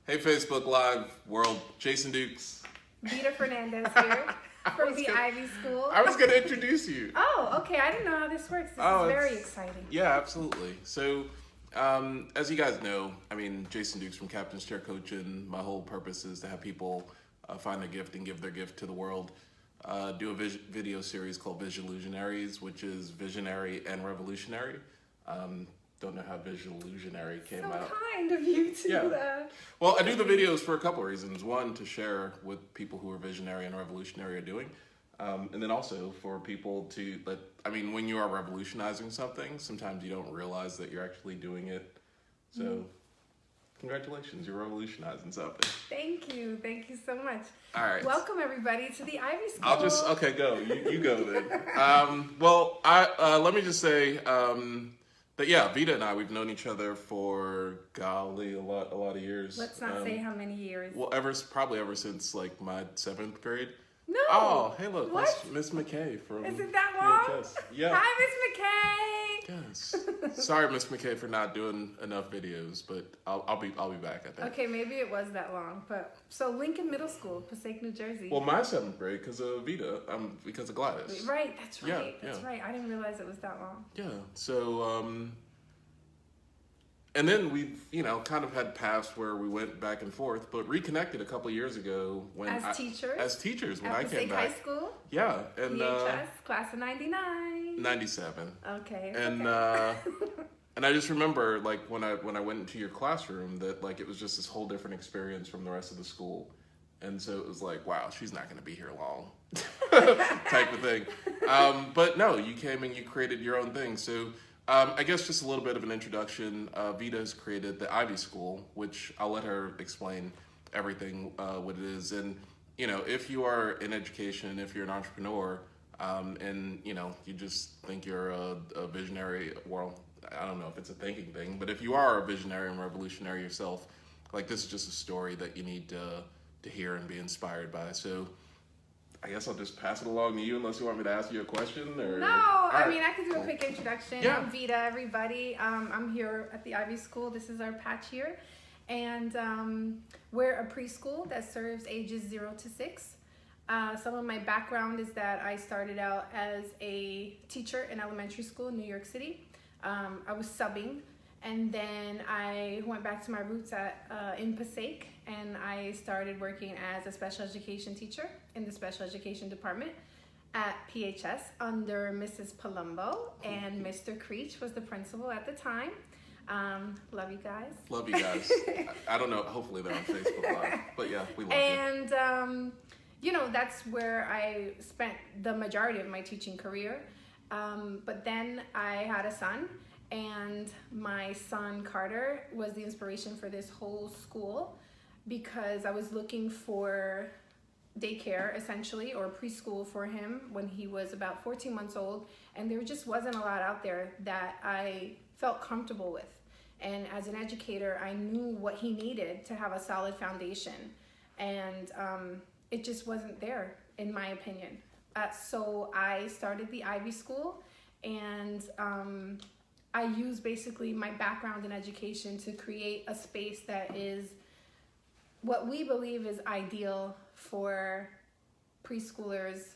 Hey, Facebook Live world. Jason Dukes. Vida Fernandez here from the Ivy School. I was going to introduce you. Oh, okay. I didn't know how this works. This is very exciting. Yeah, absolutely. So, as you guys know, Jason Dukes from Captain's Chair Coaching. My whole purpose is to have people find their gift and give their gift to the world. Do a video series called Visionlusionaries, which is visionary and revolutionary. Don't know how Visionlusionary came out. So kind of you to do that. Well, I do the videos for a couple of reasons. One, to share with people who are visionary and revolutionary are doing. And then also for people to when you are revolutionizing something, sometimes you don't realize that you're actually doing it. So congratulations, you're revolutionizing something. Thank you so much. All right. Welcome everybody to the Ivy School. Go. You go then. Let me just say, that Vida and I, we've known each other for a lot of years. Let's not say how many years. Well, probably ever since like my 7th grade. No. Oh, hey, look, what? Miss McKay from. Is it that long? VHS. Yeah. Hi, Miss McKay. Yes. Sorry, Miss McKay, for not doing enough videos, but I'll be back, I think. Okay, maybe it was that long, but so Lincoln Middle School, Passaic, New Jersey. Well, my 7th grade because of Vida, because of Gladys. Right. That's right. Yeah, That's right. I didn't realize it was that long. Yeah. So. And then we've, kind of had paths where we went back and forth, but reconnected a couple years ago when As teachers when at I came back. High School. Yeah, and VHS, class of '99. 97. Okay. And and I just remember when I went into your classroom that it was just this whole different experience from the rest of the school, and so it was like, wow, she's not going to be here long, type of thing. But no, you came and you created your own thing, so. I guess just a little bit of an introduction. Vida has created the Ivy School, which I'll let her explain everything, what it is. And, if you are in education, if you're an entrepreneur, and, you just think you're a visionary, well, I don't know if it's a thinking thing, but if you are a visionary and revolutionary yourself, this is just a story that you need to hear and be inspired by. So I guess I'll just pass it along to you unless you want me to ask you a question or. No, I can do a quick introduction. Yeah. I'm Vida, everybody. I'm here at the Ivy School. This is our patch here. And we're a preschool that serves ages 0 to 6. Some of my background is that I started out as a teacher in elementary school in New York City. I was subbing. And then I went back to my roots in Passaic, and I started working as a special education teacher in the special education department at PHS under Mrs. Palumbo, and Mr. Creech was the principal at the time. Love you guys. Love you guys. I don't know. Hopefully they're on Facebook Live, but yeah, we love you. And that's where I spent the majority of my teaching career. But then I had a son. And my son Carter was the inspiration for this whole school because I was looking for daycare essentially or preschool for him when he was about 14 months old, and there just wasn't a lot out there that I felt comfortable with. And as an educator, I knew what he needed to have a solid foundation, and it just wasn't there in my opinion. So I started the Ivy School, and I use basically my background in education to create a space that is what we believe is ideal for preschoolers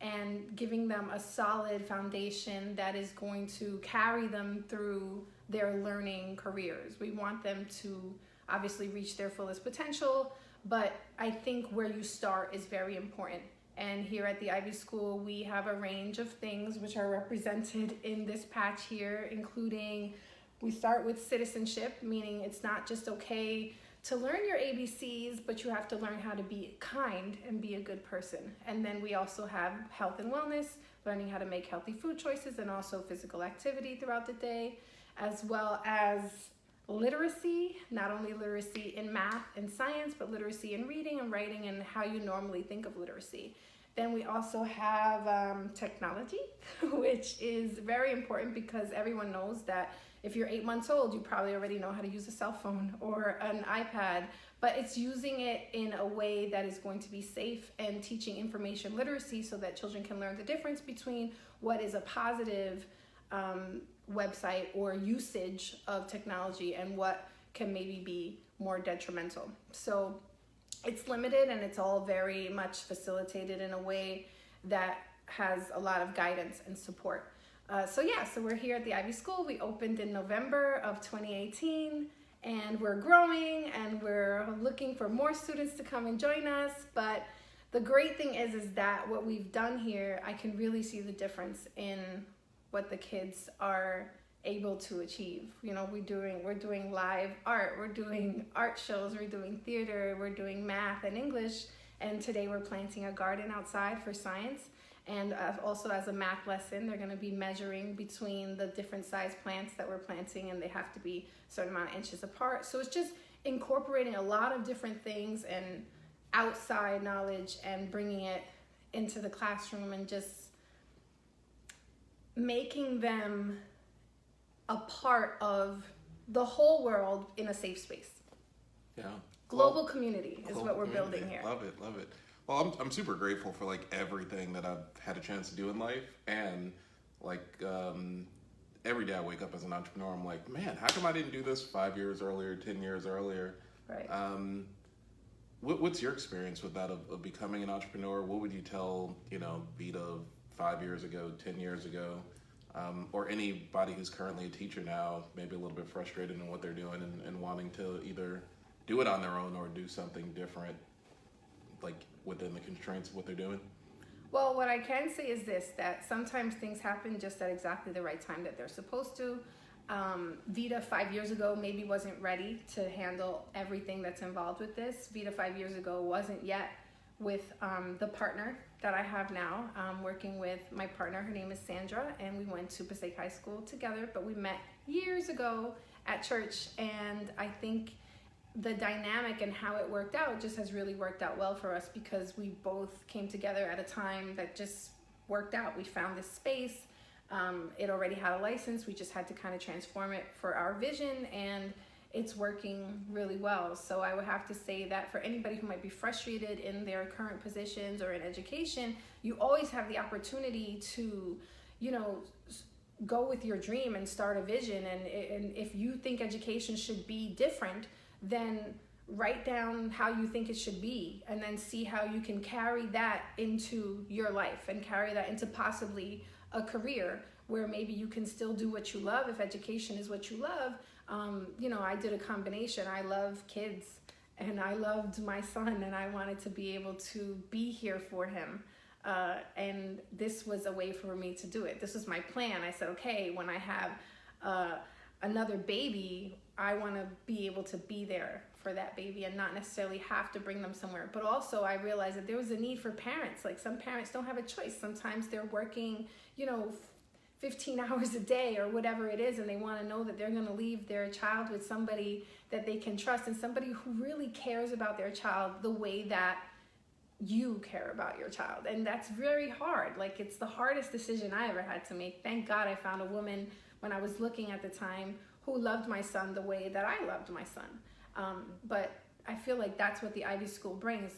and giving them a solid foundation that is going to carry them through their learning careers. We want them to obviously reach their fullest potential, but I think where you start is very important. And here at the Ivy School, we have a range of things which are represented in this patch here, including we start with citizenship, meaning it's not just okay to learn your ABCs, but you have to learn how to be kind and be a good person. And then we also have health and wellness, learning how to make healthy food choices and also physical activity throughout the day, as well as literacy, not only literacy in math and science, but literacy in reading and writing and how you normally think of literacy. Then we also have technology, which is very important because everyone knows that if you're 8 months old, you probably already know how to use a cell phone or an iPad, but it's using it in a way that is going to be safe and teaching information literacy so that children can learn the difference between what is a positive website or usage of technology and what can maybe be more detrimental. So it's limited, and it's all very much facilitated in a way that has a lot of guidance and support. So we're here at the Ivy School. We opened in November of 2018, and we're growing, and we're looking for more students to come and join us. But the great thing is that what we've done here, I can really see the difference in what the kids are able to achieve. You know, we're doing live art, we're doing art shows, we're doing theater, we're doing math and English, and today we're planting a garden outside for science. And also as a math lesson, they're going to be measuring between the different size plants that we're planting, and they have to be a certain amount of inches apart. So it's just incorporating a lot of different things and outside knowledge and bringing it into the classroom and just making them a part of the whole world in a safe space. Yeah. Global community is what we're building here. Love it, love it. Well, I'm super grateful for like everything that I've had a chance to do in life, and like every day I wake up as an entrepreneur, I'm like, man, how come I didn't do this 5 years earlier, 10 years earlier? Right. What's your experience with that of becoming an entrepreneur? What would you tell, Vida 5 years ago, 10 years ago, or anybody who's currently a teacher now, maybe a little bit frustrated in what they're doing and wanting to either do it on their own or do something different, like within the constraints of what they're doing? Well, what I can say is this, that sometimes things happen just at exactly the right time that they're supposed to. Vida 5 years ago maybe wasn't ready to handle everything that's involved with this. Vida 5 years ago wasn't yet with the partner that I have now. Working with my partner, her name is Sandra, and we went to Passaic High School together, but we met years ago at church, and I think the dynamic and how it worked out just has really worked out well for us, because we both came together at a time that just worked out. We found this space. It already had a license. We just had to kind of transform it for our vision, and it's working really well. So I would have to say that for anybody who might be frustrated in their current positions or in education, you always have the opportunity to, go with your dream and start a vision. And if you think education should be different, then write down how you think it should be, and then see how you can carry that into your life and carry that into possibly a career where maybe you can still do what you love. If education is what you love, I did a combination. I love kids, and I loved my son, and I wanted to be able to be here for him. And this was a way for me to do it. This was my plan. I said, okay, when I have another baby, I want to be able to be there for that baby and not necessarily have to bring them somewhere. But also I realized that there was a need for parents. Like, some parents don't have a choice. Sometimes they're working, 15 hours a day or whatever it is, and they want to know that they're going to leave their child with somebody that they can trust, and somebody who really cares about their child the way that you care about your child. And that's very hard. Like, it's the hardest decision I ever had to make. Thank God I found a woman when I was looking at the time who loved my son the way that I loved my son. But I feel like that's what the Ivy School brings.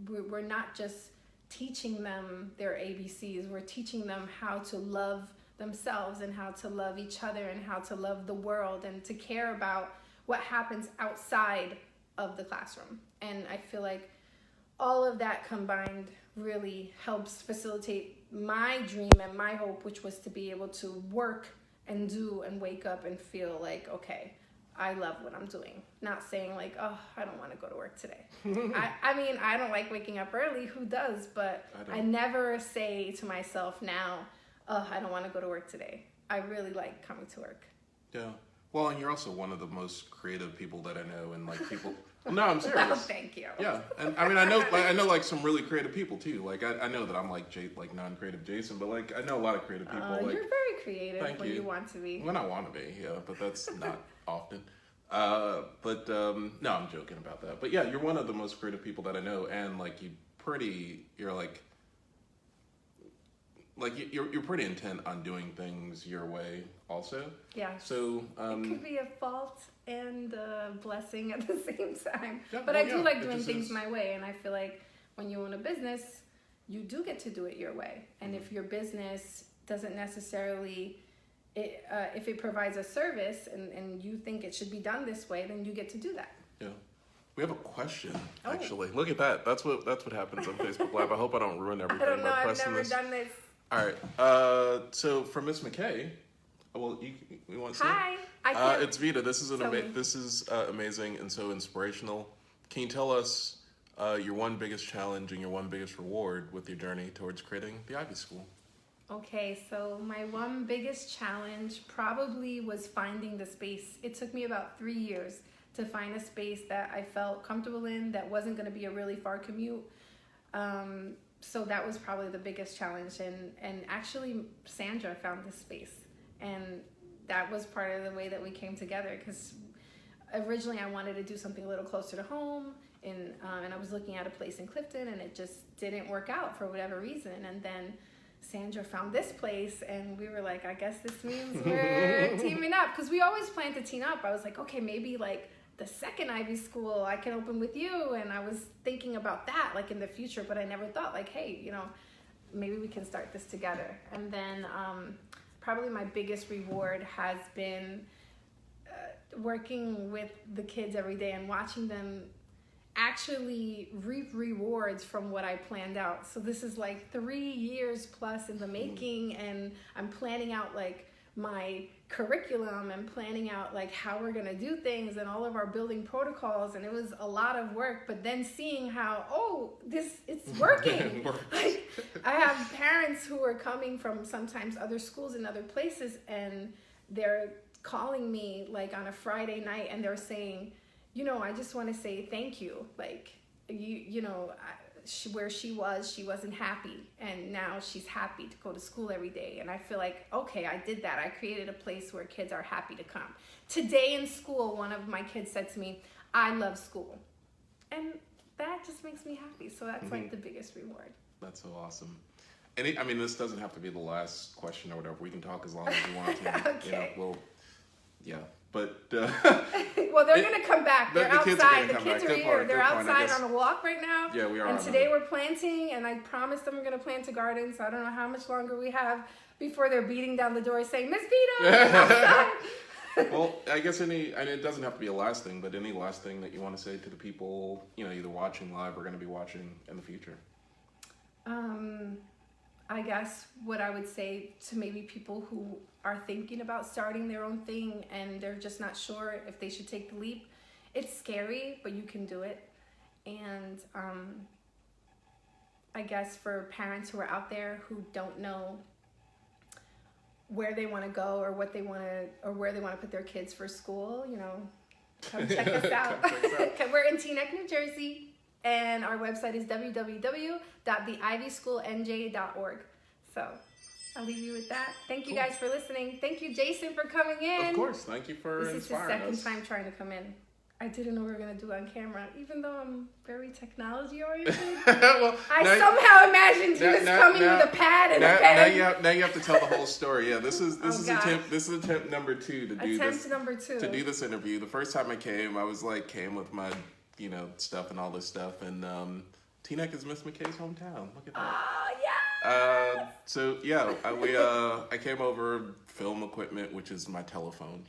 We're not just teaching them their ABCs. We're teaching them how to love themselves and how to love each other and how to love the world and to care about what happens outside of the classroom. And I feel like all of that combined really helps facilitate my dream and my hope, which was to be able to work and do and wake up and feel like, okay, I love what I'm doing. Not saying like, oh, I don't want to go to work today. I don't like waking up early. Who does? But I never say to myself now, oh, I don't want to go to work today. I really like coming to work. Yeah. Well, and you're also one of the most creative people that I know, and like people. No, I'm serious. Oh, thank you. Yeah, and I know like some really creative people too. Like I know that I'm like non-creative Jason, but like I know a lot of creative people. You're very creative thank when you. you want to be. When I want to be, yeah, but that's not often. No, I'm joking about that. But yeah, you're one of the most creative people that I know, and like you're you're pretty intent on doing things your way also. Yeah. So it could be a fault and a blessing at the same time. Yeah, but well, I do like it doing just things is. my way, and I feel like when you own a business, you do get to do it your way. And if your business doesn't necessarily if it provides a service and you think it should be done this way, then you get to do that. Yeah. We have a question, actually. Look at that. That's what happens on Facebook Live. I hope I don't ruin everything I don't know. by I've pressing never this. done this. All right. So from Miss McKay, well, we want to say? Hi. I can't. It's Vida. This is Tell me. amazing and so inspirational. Can you tell us your one biggest challenge and your one biggest reward with your journey towards creating the Ivy School? Okay, so my one biggest challenge probably was finding the space. It took me about 3 years to find a space that I felt comfortable in, that wasn't going to be a really far commute. So that was probably the biggest challenge. And actually, Sandra found this space. And that was part of the way that we came together, because originally I wanted to do something a little closer to home. And I was looking at a place in Clifton, and it just didn't work out for whatever reason. And then Sandra found this place, and we were like, I guess this means we're teaming up, because we always planned to team up. I was like, okay, maybe like the second Ivy School I can open with you, and I was thinking about that like in the future, but I never thought like, hey, you know, maybe we can start this together. And then probably my biggest reward has been working with the kids every day and watching them actually reap rewards from what I planned out. So this is like 3 years plus in the making, and I'm planning out like my curriculum and planning out like how we're gonna do things and all of our building protocols, and it was a lot of work. But then seeing how it's working. Like, I have parents who are coming from sometimes other schools and other places, and they're calling me like on a Friday night, and they're saying, you know, I just want to say thank you. Like, you know, where she wasn't happy, and now she's happy to go to school every day. And I feel like, okay, I did that. I created a place where kids are happy to come. Today in school, one of my kids said to me, I love school. And that just makes me happy. So that's like the biggest reward. That's so awesome. And I mean, this doesn't have to be the last question or whatever. We can talk as long as you want to. Okay. You know, yeah. But well, they're gonna come back. They're outside. The kids are here. They're outside on a walk right now. Yeah, we are. And today we're planting, and I promised them we're gonna plant a garden. So I don't know how much longer we have before they're beating down the door saying, "Miss Vida, outside." Well, I guess and it doesn't have to be a last thing, but any last thing that you want to say to the people, you know, either watching live or going to be watching in the future. I guess what I would say to maybe people who are thinking about starting their own thing and they're just not sure if they should take the leap. It's scary, but you can do it. And I guess for parents who are out there who don't know where they want to go or what they want to, or where they want to put their kids for school, you know, come check us out. We're in Teaneck, New Jersey. And our website is www.theivyschoolnj.org. So I'll leave you with that. Thank you guys for listening. Thank you, Jason, for coming in. Of course. Thank you for inspiring us. This is the second time trying to come in. I didn't know we were going to do it on camera, even though I'm very technology oriented. Well, I somehow imagined he was coming with a pad and a pen. Now you have to tell the whole story. Yeah, this is attempt number 2 to do this. Attempt number 2 to do this interview. The first time I came, I was like came with my stuff and all this stuff, and Teaneck is Miss McKay's hometown. Look at that. Oh yeah. So yeah, I came over, film equipment, which is my telephone,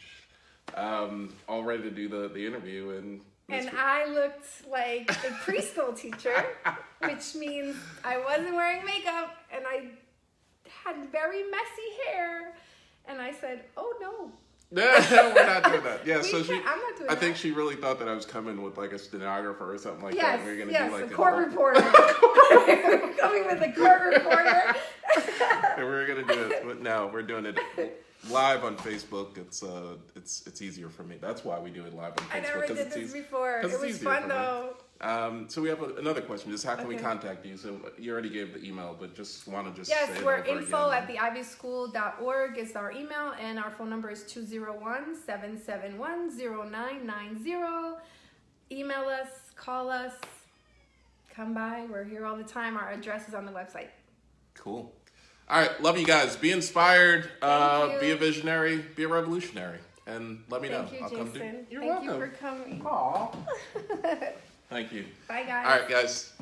all ready to do the interview, and I looked like a preschool teacher, which means I wasn't wearing makeup, and I had very messy hair, and I said, "Oh no." No, we're not doing that. Yeah, so I'm not doing I think she really thought that I was coming with like a stenographer or something like yes, that. We were gonna do like a court reporter. Coming with a court reporter. And we were gonna do it, but no, we're doing it live on Facebook. It's easier for me. That's why we do it live on Facebook. I never did this before. It was fun though. So we have another question. Just how can we contact you? So you already gave the email, but just want to just yes, say we're it over info@theivyschool.org is our email, and our phone number is 201-771-0990. Email us, call us, come by. We're here all the time. Our address is on the website. Cool. All right, love you guys. Be inspired. Thank you. Be a visionary. Be a revolutionary. And let me know. Thank you, I'll come Jason. You're Thank welcome. you for coming. Aw. Thank you. Bye, guys. All right, guys.